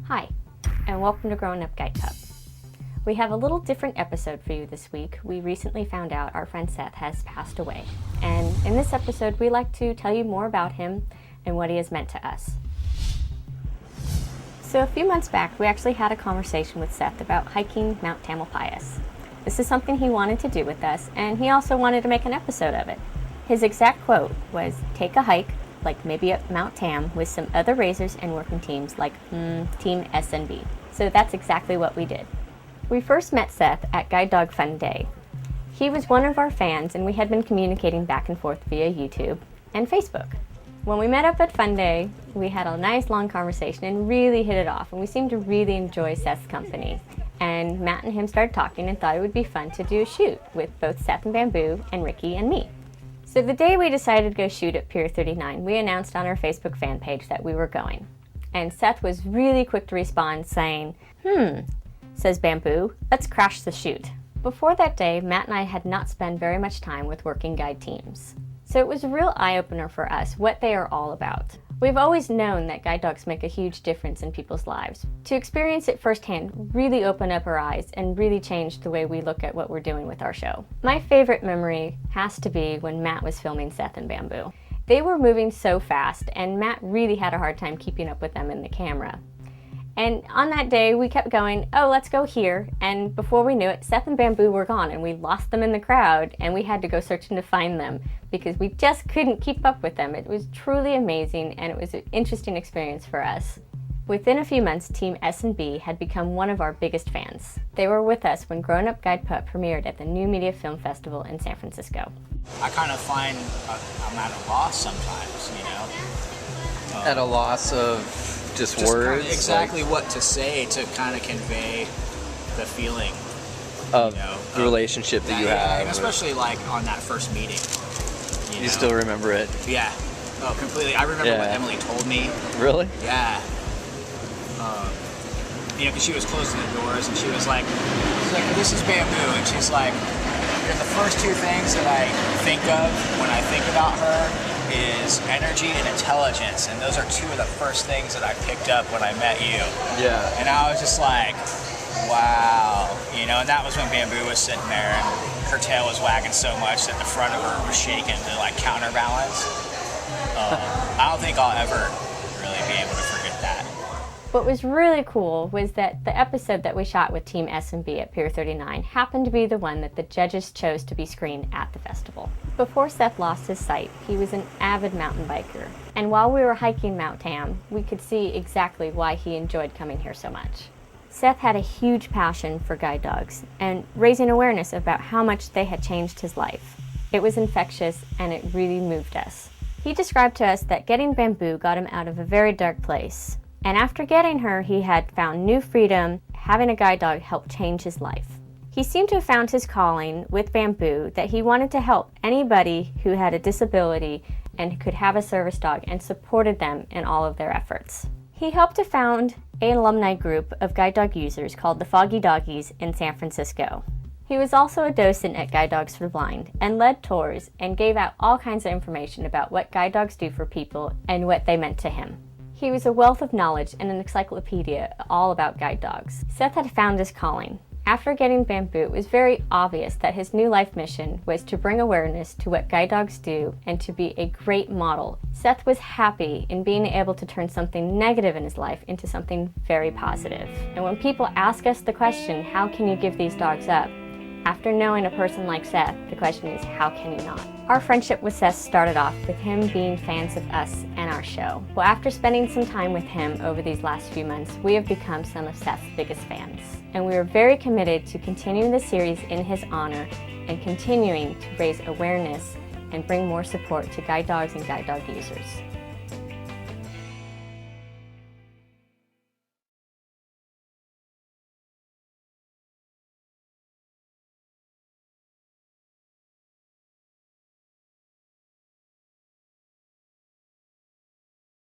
Hi, and welcome to Growing Up Guide Pup. We have a little different episode for you this week. We recently found out our friend Seth has passed away, and in this episode we like to tell you more about him and what he has meant to us. So a few months back we actually had a conversation with Seth about hiking Mount Tamalpais. This is something he wanted to do with us, and he also wanted to make an episode of it. His exact quote was, "Take a hike, like maybe at Mount Tam, with some other raisers and working teams like Team S1E48. So that's exactly what we did. We first met Seth at Guide Dog Fun Day. He was one of our fans and we had been communicating back and forth via YouTube and Facebook. When we met up at Fun Day, we had a nice long conversation and really hit it off, and we seemed to really enjoy Seth's company. And Matt and him started talking and thought it would be fun to do a shoot with both Seth and Bamboo and Ricky and me. So the day we decided to go shoot at Pier 39, we announced on our Facebook fan page that we were going. And Seth was really quick to respond saying, says Bamboo, let's crash the shoot. Before that day, Matt and I had not spent very much time with working guide teams. So it was a real eye-opener for us what they are all about. We've always known that guide dogs make a huge difference in people's lives. To experience it firsthand really opened up our eyes and really changed the way we look at what we're doing with our show. My favorite memory has to be when Matt was filming Seth and Bamboo. They were moving so fast, and Matt really had a hard time keeping up with them in the camera. And on that day, we kept going, oh, let's go here. And before we knew it, Seth and Bamboo were gone, and we lost them in the crowd, and we had to go searching to find them because we just couldn't keep up with them. It was truly amazing, and it was an interesting experience for us. Within a few months, Team S1E48 had become one of our biggest fans. They were with us when Grown Up Guide Pup premiered at the New Media Film Festival in San Francisco. I kind of find I'm at a loss sometimes, you know. At a loss of just words? Exactly what to say to kind of convey the feeling of the relationship that you have. Especially like on that first meeting. You still remember it? Yeah. Oh, completely. I remember what Emily told me. Really? Yeah. You know, because she was closing the doors and she was like, this is Bamboo. And she's like, the first two things that I think of when I think about her is energy and intelligence, and those are two of the first things that I picked up when I met you. Yeah. And I was just like, wow, you know, and that was when Bamboo was sitting there and her tail was wagging so much that the front of her was shaking to like counterbalance. I don't think I'll ever really be able to forget that. What was really cool was that the episode that we shot with Team S1E48 at Pier 39 happened to be the one that the judges chose to be screened at the festival. Before Seth lost his sight, he was an avid mountain biker. And while we were hiking Mount Tam, we could see exactly why he enjoyed coming here so much. Seth had a huge passion for guide dogs and raising awareness about how much they had changed his life. It was infectious and it really moved us. He described to us that getting Bamboo got him out of a very dark place. And after getting her, he had found new freedom. Having a guide dog helped change his life. He seemed to have found his calling with Bamboo, that he wanted to help anybody who had a disability and could have a service dog, and supported them in all of their efforts. He helped to found an alumni group of guide dog users called the Foggy Doggies in San Francisco. He was also a docent at Guide Dogs for the Blind and led tours and gave out all kinds of information about what guide dogs do for people and what they meant to him. He was a wealth of knowledge and an encyclopedia all about guide dogs. Seth had found his calling. After getting Bamboo, it was very obvious that his new life mission was to bring awareness to what guide dogs do and to be a great model. Seth was happy in being able to turn something negative in his life into something very positive. And when people ask us the question, how can you give these dogs up? After knowing a person like Seth, the question is, how can you not? Our friendship with Seth started off with him being fans of us and our show. Well, after spending some time with him over these last few months, we have become some of Seth's biggest fans. And we are very committed to continuing the series in his honor and continuing to raise awareness and bring more support to guide dogs and guide dog users.